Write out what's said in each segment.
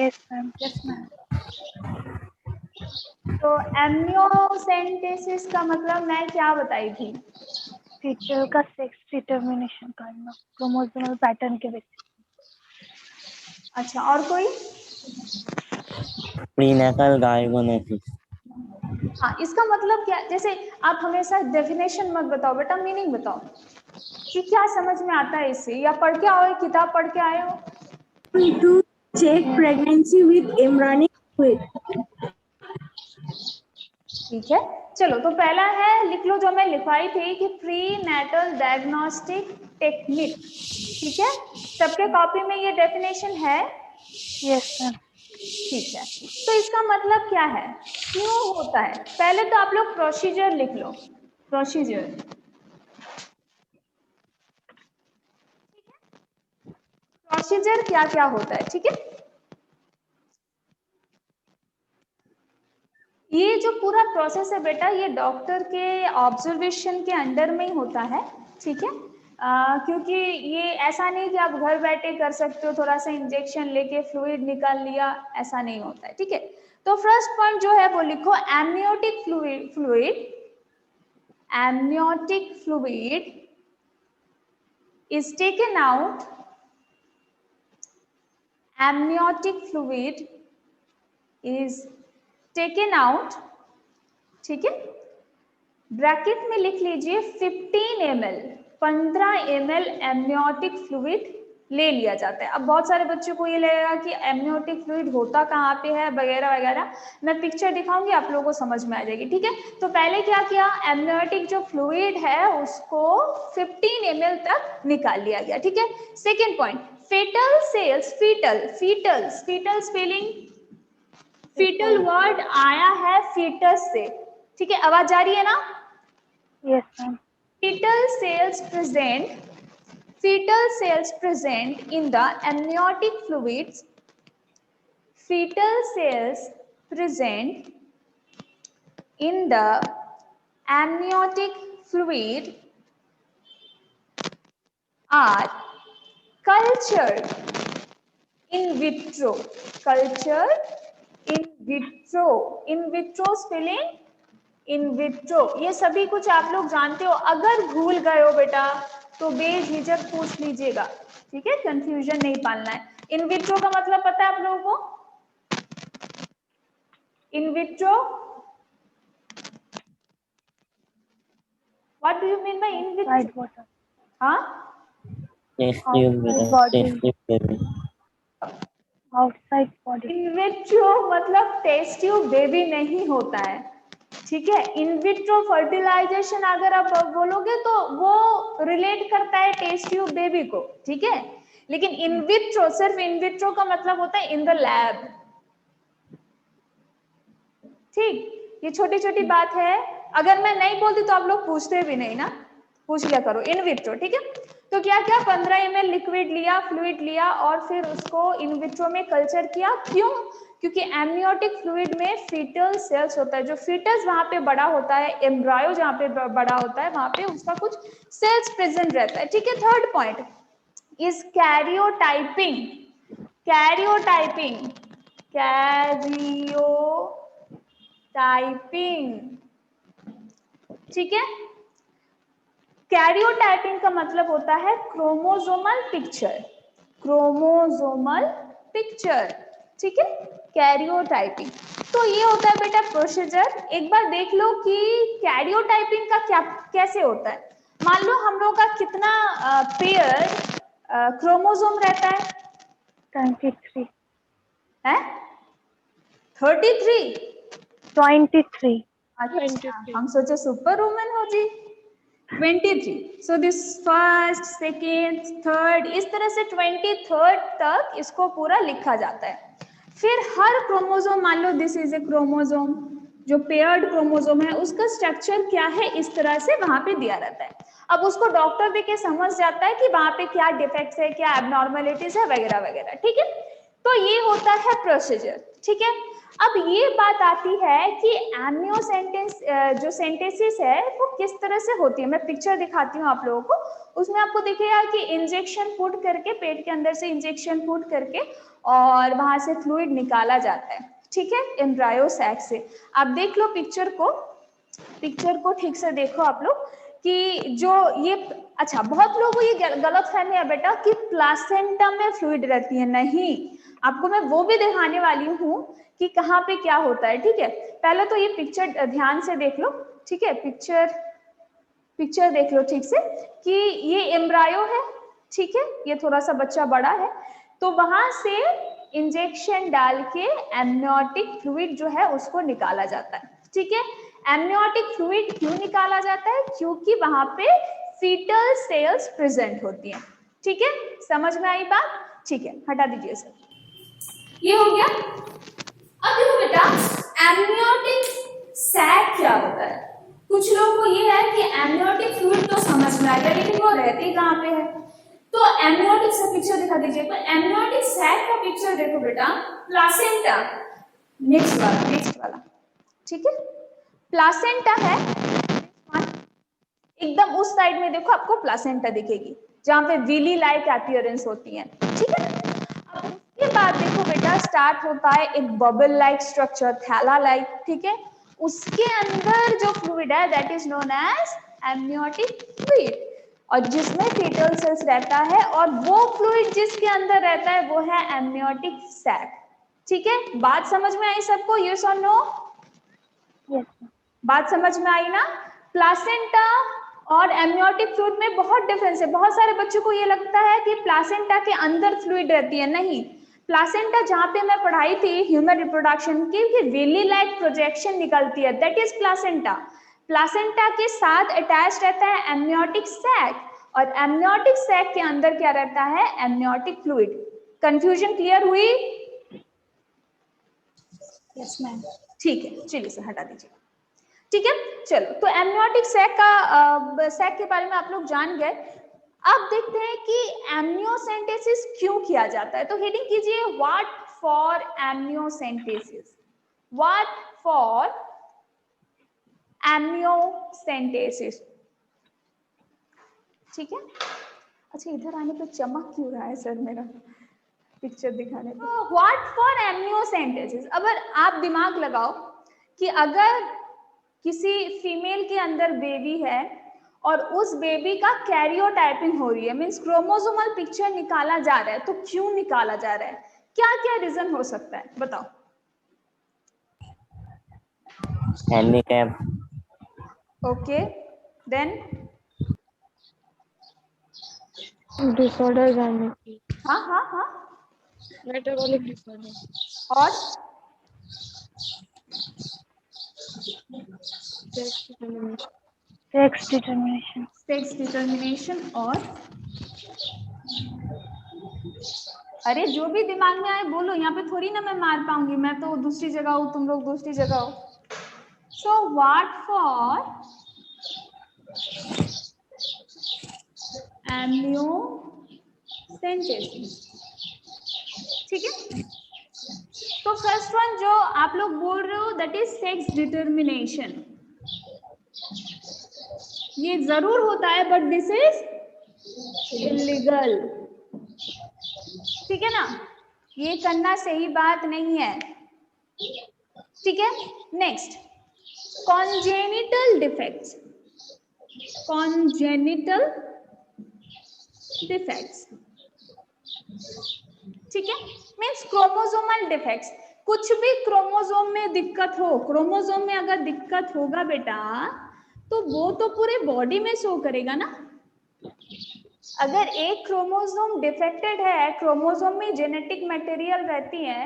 Yes ma'am. Yes ma'am. तो amniocentesis का मतलब मैं क्या बताई थी? फीचर का सेक्स डिटर्मिनेशन करना क्रोमोसोमल पैटर्न के बेसिस। अच्छा, और कोई? प्रीनेटल गायगोनेसिस। हाँ, इसका मतलब क्या? जैसे आप हमेशा डेफिनेशन मत बताओ बेटा, मीनिंग बताओ कि क्या समझ में आता है इससे, या पढ़ के आओ, किताब पढ़ के आए हो। To check pregnancy with embryonic fluid. ठीक है, चलो तो पहला है, लिख लो जो मैं लिखवाई थी कि प्री नेटल डायग्नोस्टिक टेक्निक। ठीक है, सबके कॉपी में ये डेफिनेशन है। Yes ma'am. ठीक है, तो इसका मतलब क्या है, क्यों होता है? पहले तो आप लोग प्रोसीजर लिख लो, प्रोसीजर। प्रोसीजर क्या क्या होता है, ठीक है। ये जो पूरा प्रोसेस है बेटा, ये डॉक्टर के ऑब्जर्वेशन के अंडर में ही होता है, ठीक है। क्योंकि ये ऐसा नहीं कि आप घर बैठे कर सकते हो, थोड़ा सा इंजेक्शन लेके फ्लूइड निकाल लिया, ऐसा नहीं होता है, ठीक है। तो फर्स्ट पॉइंट जो है वो लिखो, amniotic fluid, amniotic fluid is taken out, amniotic fluid is taken out, ठीक है। ब्रैकेट में लिख लीजिए 15 ml, 15 ml एमनियोटिक फ्लूइड ले लिया जाता है। अब बहुत सारे बच्चों को ये लगेगा कि एमनियोटिक फ्लूइड होता कहाँ पे है वगैरह वगैरह, मैं पिक्चर दिखाऊंगी, आप लोगों को समझ में आ जाएगी, ठीक है। तो पहले क्या किया, एमनियोटिक जो फ्लूइड है उसको 15 ml तक निकाल लिया गया, ठीक है। Second point, fetal cells, fetal spelling, fetal word आया है फीटस से, ठीक है। आवाज आ रही है ना? Yes ma'am. Fetal cells present in the amniotic fluids. Fetal cells present in the amniotic fluid are cultured in vitro. Cultured in vitro. In vitro spelling in vitro, ये सभी कुछ आप लोग जानते हो। अगर भूल गए हो बेटा तो बेझिझक पूछ लीजिएगा, ठीक है, कंफ्यूजन नहीं पालना है। इन विट्रो का मतलब पता है आप लोगों को? In vitro, what do you mean by in vitro? हाँ, आउटसाइड बॉडी। इन विट्रो मतलब टेस्ट ट्यूब बेबी नहीं होता है, ठीक है। इन विट्रो फर्टिलाइजेशन अगर आप बोलोगे तो वो रिलेट करता है टेस्ट ट्यूब बेबी को, ठीक है। लेकिन इन विट्रो, सिर्फ इन विट्रो का मतलब होता है इन द लैब, ठीक। ये छोटी छोटी बात है, अगर मैं नहीं बोलती तो आप लोग पूछते भी नहीं ना, पूछ लिया करो। इन विट्रो, ठीक है। तो क्या क्या, 15 ml लिक्विड लिया, फ्लूइड लिया, और फिर उसको इन विट्रो में कल्चर किया। क्यों? क्योंकि एमनियोटिक फ्लूइड में फीटल सेल्स होता है, जो फीटस वहां पे बड़ा होता है, एम्ब्रायो जहां पे बड़ा होता है, वहां पे उसका कुछ सेल्स प्रेजेंट रहता है, ठीक है। Third point is karyotyping. Karyotyping, ठीक है। कैरियोटाइपिंग का मतलब होता है क्रोमोसोमल पिक्चर, क्रोमोसोमल पिक्चर, ठीक है, कैरियोटाइपिंग। तो ये होता है बेटा प्रोसीजर। एक बार देख लो कि कैरियोटाइपिंग का क्या कैसे होता है। मान लो हम लोग का कितना पेयर क्रोमोसोम रहता है? 23 है 33? 23। अच्छा, हम सोचे सुपर वुमन हो जी। 23। So this first, second, third, इस तरह से 23rd तक इसको पूरा लिखा जाता है। फिर हर क्रोमोसोम, मान लो दिस इज ए क्रोमोसोम, जो पेयर्ड क्रोमोसोम है उसका स्ट्रक्चर क्या है, इस तरह से वहां पे दिया रहता है। अब उसको डॉक्टर देख के समझ जाता है कि वहां पे क्या डिफेक्ट्स है, क्या एबनॉर्मलिटीज है वगैरह वगैरह, ठीक है। तो ये होता है प्रोसीजर, ठीक है। अब ये बात आती है कि एम्नियोसेंटेसिस जो सेंटेसिस है वो किस तरह से होती है। मैं पिक्चर दिखाती हूँ आप लोगों को, उसमें आपको दिखेगा कि इंजेक्शन पुट करके, पेट के अंदर से इंजेक्शन पुट करके और वहां से फ्लूइड निकाला जाता है, ठीक है, एम्ब्रायो सैक से। आप देख लो पिक्चर को ठीक से देखो आप लोग कि जो ये, अच्छा बहुत लोगों को ये गलत फहमी है बेटा कि प्लासेंटा में फ्लूइड रहती है, नहीं, आपको मैं वो भी दिखाने वाली हूँ कि कहाँ पे क्या होता है, ठीक है। पहले तो ये पिक्चर ध्यान से देख लो, ठीक है, पिक्चर देख लो ठीक से कि ये एम्ब्रायो है, ठीक है, ये थोड़ा सा बच्चा बड़ा है, तो वहां से इंजेक्शन डाल के एमनियोटिक फ्लूइड जो है उसको निकाला जाता है, ठीक है। एमनियोटिक फ्लूइड क्यों निकाला जाता है? क्योंकि वहां पे फीटल सेल्स प्रेजेंट होती हैं, ठीक है, समझ में आई बात? ठीक है, हटा दीजिए सर, ये हो गया। अब देखो बेटा, एमनियोटिक सैक क्या होता है? कुछ लोगों को ये है कि एमनियोटिक फ्लूइड तो समझ में आएगा, लेकिन वो रहती कहाँ पे है? तो एमनियोटिक से पिक्चर दिखा दीजिए। तो एमनियोटिक सैक का पिक्चर देखो बेटा, प्लासेंटा, नेक्स्ट वाला, ठीक है, प्लासेंटा है एकदम उस साइड में, देखो आपको प्लासेंटा दिखेगी जहां पे विली लाइक अपीयरेंस होती है, ठीक है। अब उसके बाद देखो बेटा स्टार्ट होता है एक बबल लाइक स्ट्रक्चर, थैला लाइक, ठीक है, उसके अंदर जो फ्लूइड है that is known as amniotic fluid, और जिसमें फीटल सेल्स रहता है, और वो फ्लूइड जिसके अंदर रहता है वो है एमनियोटिक सैक, ठीक है। बात समझ में आई सबको? यस और नो? यस। बात समझ में आई ना? प्लासेंटा और एमनियोटिक फ्लूइड में बहुत डिफरेंस है। बहुत सारे बच्चों को ये लगता है कि प्लासेंटा के अंदर फ्लूइड रहती है, नहीं, प्लासेंटा जहां पे मैं पढ़ाई थी ह्यूमन रिप्रोडक्शन की, विली लाइक प्रोजेक्शन निकलती है, दैट इज प्लासेंटा। प्लासेंटा के साथ अटैच रहता है एमनियोटिक सैक, और एमनियोटिक सैक के अंदर क्या रहता है? Amniotic fluid. कंफ्यूजन क्लियर हुई? Yes ma'am. ठीक है, चलिए से हटा दीजिए, ठीक है। चलो, तो एमनियोटिक सैक के बारे में आप लोग जान गए। अब देखते हैं कि एमनियोसेंटेसिस क्यों किया जाता है। तो हेडिंग कीजिए what for amniocentesis, what for amniocentesis, ठीक है। अच्छा, इधर आने पे चमक क्यों रहा है सर मेरा पिक्चर दिखाने पे? व्हाट फॉर एमनियोसेंटेसिस, अगर आप दिमाग लगाओ कि अगर किसी फीमेल के अंदर बेबी है और उस बेबी का कैरियोटाइपिंग हो रही है, मींस क्रोमोसोमल पिक्चर निकाला जा रहा है, तो क्यों निकाला जा रहा है? क्या क्या रीजन हो सकता है बताओ? हैंडीकैप, ओके, देन डिसऑर्डर जाने की, हाँ हाँ हाँ, मेटाबॉलिक डिसऑर्डर, और सेक्स डिटरमिनेशन, सेक्स डिटर्मिनेशन, और अरे जो भी दिमाग में आए बोलो, यहाँ पे थोड़ी ना मैं मार पाऊंगी, मैं तो दूसरी जगह हूँ, तुम लोग दूसरी जगह हो। सो व्हाट फॉर एमनियोसेंटेसिस, ठीक है। तो फर्स्ट वन जो आप लोग बोल रहे हो दैट इज सेक्स डिटर्मिनेशन, ये जरूर होता है बट दिस इज इलीगल, ठीक है ना, ये करना सही बात नहीं है, ठीक है। Next, congenital defects, congenital defects, ठीक है, मीन्स क्रोमोसोमल डिफेक्ट्स, कुछ भी क्रोमोसोम में दिक्कत हो, क्रोमोसोम में अगर दिक्कत होगा बेटा तो वो तो पूरे बॉडी में शो करेगा ना। अगर एक क्रोमोसोम डिफेक्टेड है, क्रोमोसोम में जेनेटिक मटेरियल रहती है,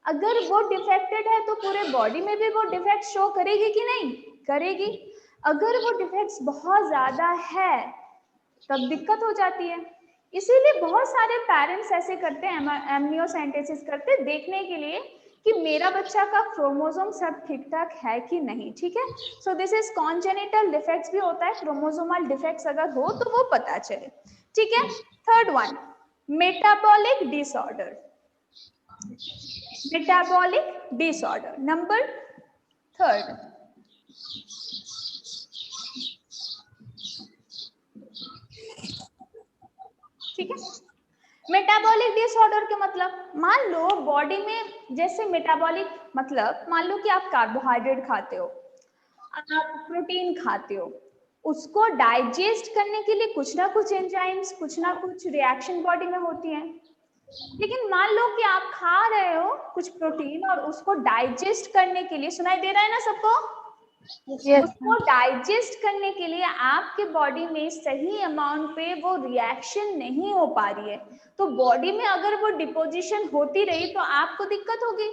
अगर वो डिफेक्टेड है तो पूरे बॉडी में भी वो डिफेक्ट शो करेगी कि नहीं करेगी? अगर वो डिफेक्ट्स बहुत ज्यादा है तब दिक्कत हो जाती है। इसीलिए बहुत सारे पेरेंट्स ऐसे करते हैं, एमनियोसेंटेसिस करते हैं देखने के लिए कि मेरा बच्चा का क्रोमोसोम सब ठीक ठाक है कि नहीं, ठीक है। So this is congenital defects भी होता है, क्रोमोसोमल डिफेक्ट्स अगर हो तो वो पता चले, ठीक है। Third one, metabolic disorder, metabolic disorder number third, ठीक है। मेटाबॉलिक डिसऑर्डर के मतलब, मान लो बॉडी में जैसे मेटाबॉलिक मतलब, मान लो कि आप कार्बोहाइड्रेट खाते हो, आप प्रोटीन खाते हो, उसको डाइजेस्ट करने के लिए कुछ ना कुछ एंजाइम्स, कुछ ना कुछ रिएक्शन बॉडी में होती हैं। लेकिन मान लो कि आप खा रहे हो कुछ प्रोटीन और उसको डाइजेस्ट करने के लिए, सुनाई दे रहा है ना सबको, Yes, उसको डाइजेस्ट करने के लिए आपके बॉडी में सही अमाउंट पे वो रिएक्शन नहीं हो पा रही है, तो बॉडी में अगर वो डिपोजिशन होती रही तो आपको दिक्कत होगी।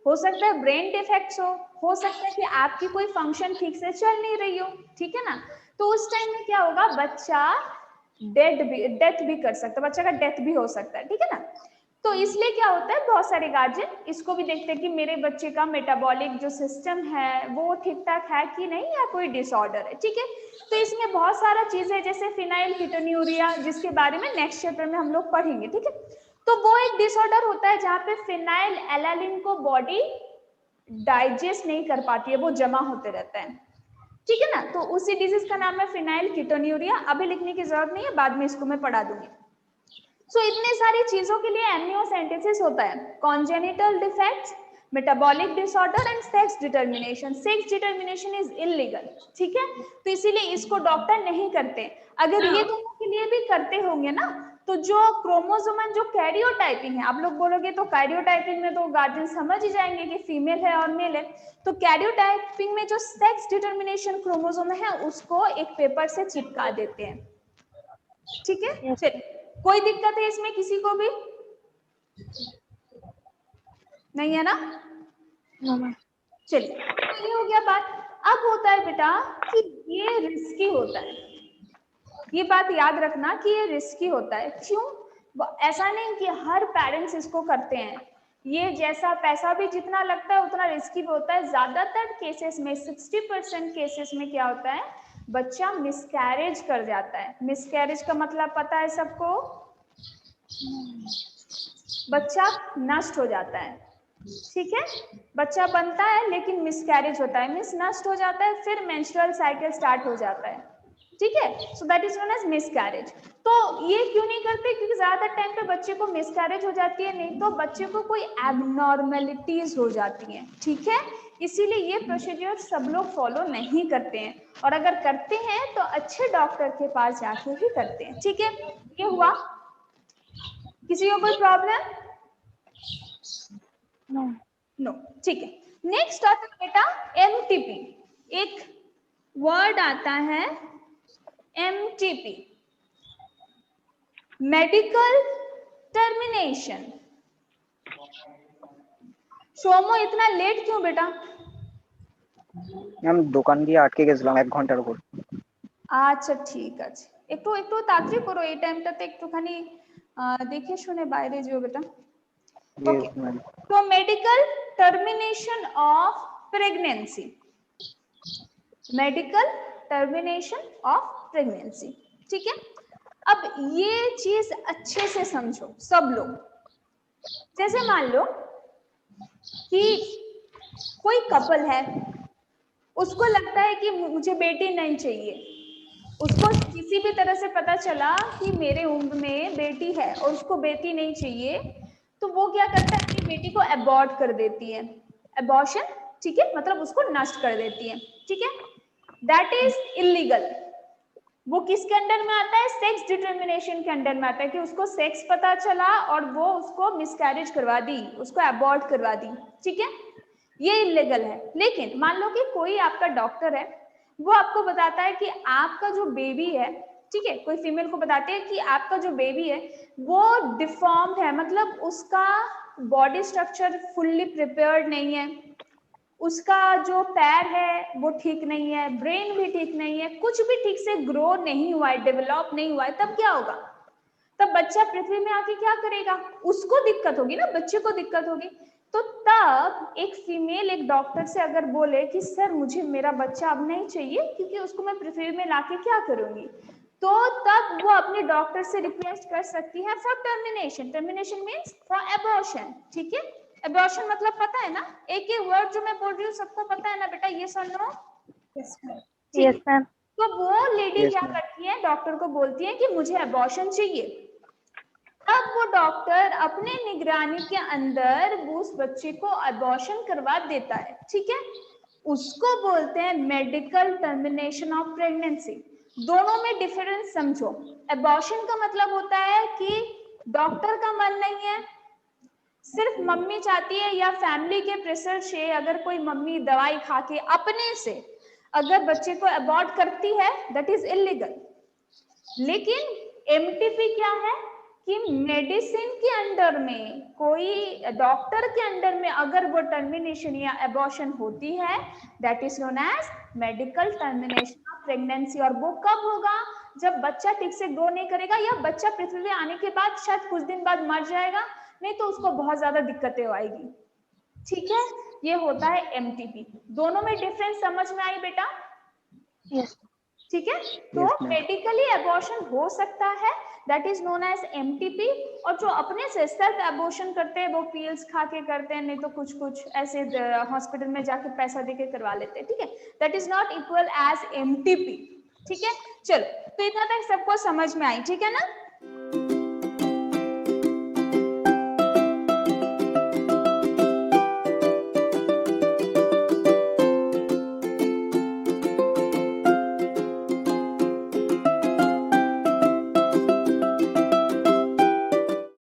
हो सकता है ब्रेन डिफेक्ट्स हो सकता है कि आपकी कोई फंक्शन ठीक से चल नहीं रही हो, ठीक है ना। तो उस टाइम में क्या होगा, बच्चा डेथ भी कर सकता है, बच्चा का डेथ भी हो सकता है, ठीक है ना। तो इसलिए क्या होता है, बहुत सारे गार्जियन इसको भी देखते हैं कि मेरे बच्चे का मेटाबॉलिक जो सिस्टम है वो ठीक ठाक है कि नहीं, या कोई डिसऑर्डर है, ठीक है। तो इसमें बहुत सारा चीज है, जैसे फिनाइल कीटोन्यूरिया, जिसके बारे में नेक्स्ट चैप्टर में हम लोग पढ़ेंगे, ठीक है। तो वो एक डिसऑर्डर होता है जहाँ पे फिनाइल एलानिन को बॉडी डाइजेस्ट नहीं कर पाती है, वो जमा होते रहता है, ठीक है ना। तो उसी डिजीज का नाम है फिनाइल कीटोन्यूरिया। अभी लिखने की जरूरत नहीं है, बाद में इसको मैं पढ़ा दूंगी। सो इतने सारी चीजों के लिए एम्नियोसेंटेसिस होता है, congenital defects, metabolic disorder and sex determination. Sex determination is illegal, ठीक है, तो इसीलिए इसको डॉक्टर नहीं करते। अगर ये दोनों के लिए भी करते होंगे ना, तो जो क्रोमोसोमन जो कैरियोटाइपिंग है, आप लोग बोलोगे तो कैरियोटाइपिंग में तो गार्जियन समझ ही जाएंगे कि फीमेल है और मेल है, तो कैरियोटाइपिंग में जो सेक्स डिटर्मिनेशन क्रोमोसोम है उसको एक पेपर से चिपका देते हैं, ठीक है। Yes. चलिए, कोई दिक्कत है इसमें किसी को भी नहीं है ना। no, ma'am. चलिए, तो ये हो गया बात। अब होता है बेटा कि ये रिस्की होता है, ये बात याद रखना कि ये रिस्की होता है। क्यों? ऐसा नहीं कि हर पेरेंट्स इसको करते हैं, ये जैसा पैसा भी जितना लगता है उतना रिस्की भी होता है। ज्यादातर केसेस में 60% केसेस में क्या होता है, बच्चा मिसकैरेज कर जाता है। मिसकैरेज का मतलब पता है सबको, बच्चा नष्ट हो जाता है, ठीक है। बच्चा बनता है लेकिन मिसकैरेज होता है, मींस नष्ट हो जाता है, फिर मेंस्ट्रुअल साइकिल स्टार्ट हो जाता है, ठीक है। So that is known as miscarriage. तो ये क्यों नहीं करते, क्योंकि ज्यादातर टाइम पे बच्चे को मिसकैरेज हो जाती है, नहीं तो बच्चे को कोई एबनॉर्मेलिटीज हो जाती हैं, ठीक है। इसीलिए ये प्रोसीजर सब लोग फॉलो नहीं करते हैं, और अगर करते हैं तो अच्छे डॉक्टर के पास जाके ही करते हैं, ठीक है। ये हुआ, किसी को कोई प्रॉब्लम? No. नो, ठीक है। नेक्स्ट आता है बेटा एमटीपी। एक वर्ड आता है एमटीपी, मेडिकल टर्मिनेशन। सोमो इतना लेट क्यों बेटा? ম্যাম দোকান দিয়ে আটকে গেছিলাম 1 ঘন্টার উপর। আচ্ছা ঠিক আছে, একটু একটু তাড়াতাড়ি করো, এই টাইমটাতে একটুখানি দেখে শুনে বাইরে যেও বেটা। Yes, okay, ma'am. तो medical termination of pregnancy, medical termination of pregnancy, ठीक है। अब ये चीज अच्छे से समझो सब लोग। जैसे मान लो कि कोई कपल है, उसको लगता है कि मुझे बेटी नहीं चाहिए, उसको किसी भी तरह से पता चला कि मेरे उम्र में बेटी है और उसको बेटी नहीं चाहिए, तो वो क्या करता है, अपनी बेटी को अबॉर्ट कर देती है, अबॉर्शन, ठीक है, मतलब उसको नष्ट कर देती है, ठीक है। That is illegal. वो किसके अंडर में आता है, सेक्स डिटर्मिनेशन के अंडर में आता है, कि उसको सेक्स पता चला और वो उसको मिसकैरेज करवा दी, उसको अबॉर्ट करवा दी, ठीक है, ये इलीगल है। लेकिन मान लो कि कोई आपका डॉक्टर है, वो आपको बताता है कि आपका जो बेबी है, ठीक है, कोई फीमेल को बताते हैं कि आपका जो बेबी है वो डिफॉर्म्ड है, मतलब उसका बॉडी स्ट्रक्चर फुल्ली प्रिपेयर्ड नहीं है, उसका जो पैर है वो ठीक नहीं है, ब्रेन भी ठीक नहीं है, कुछ भी ठीक से ग्रो नहीं हुआ है, डेवलप नहीं हुआ है, तब क्या होगा, तब बच्चा पृथ्वी में आके क्या करेगा, उसको दिक्कत होगी ना, बच्चे को दिक्कत होगी। तो तब एक फीमेल एक डॉक्टर से अगर बोले कि सर मुझे मेरा बच्चा अब नहीं चाहिए क्योंकि उसको मैं पृथ्वी में लाके क्या करूंगी, तो तब वो अपने डॉक्टर से रिक्वेस्ट कर सकती है for termination. Termination means for abortion, ठीक है। एबॉर्शन मतलब पता है ना, एक ही वर्ड जो मैं बोल रही हूँ सबको पता है ना बेटा, ये सुन लो। Yes, ma'am. तो वो लेडी Yes, क्या ma'am. करती है, डॉक्टर को बोलती है कि मुझे एबॉर्शन चाहिए, अब वो डॉक्टर अपने निगरानी के अंदर उस बच्चे को अबॉर्शन करवा देता है, ठीक है, उसको बोलते हैं मेडिकल टर्मिनेशन ऑफ प्रेगनेंसी। दोनों में डिफरेंस समझो। अबॉर्शन का मतलब होता है कि डॉक्टर का मन नहीं है, सिर्फ मम्मी चाहती है या फैमिली के प्रेशर से अगर कोई मम्मी दवाई खा के अपने से अगर बच्चे को अबॉर्ट करती है, दैट इज इलीगल। लेकिन एमटीपी क्या है कि मेडिसिन के अंडर में, कोई डॉक्टर के अंडर में अगर वो टर्मिनेशन या अबॉर्शन होती है, that is known as medical termination of pregnancy. और वो कब होगा? जब बच्चा ठीक से ग्रो नहीं करेगा या बच्चा पृथ्वी पे आने के बाद शायद कुछ दिन बाद मर जाएगा, नहीं तो उसको बहुत ज्यादा दिक्कतें आएगी, ठीक है। ये होता है एमटीपी। दोनों में डिफरेंस समझ में आई बेटा? यस ठीक है। तो Yes, ma'am. मेडिकली अबॉर्शन हो सकता है, that is known as MTP. और जो अपने से सेल्फ अबॉर्शन करते हैं वो पिल्स खा के करते हैं, नहीं तो कुछ कुछ ऐसे हॉस्पिटल में जाके पैसा देके करवा लेते हैं, ठीक है, that is not equal as MTP, ठीक है। चलो, तो इतना तक सबको समझ में आई, ठीक है ना?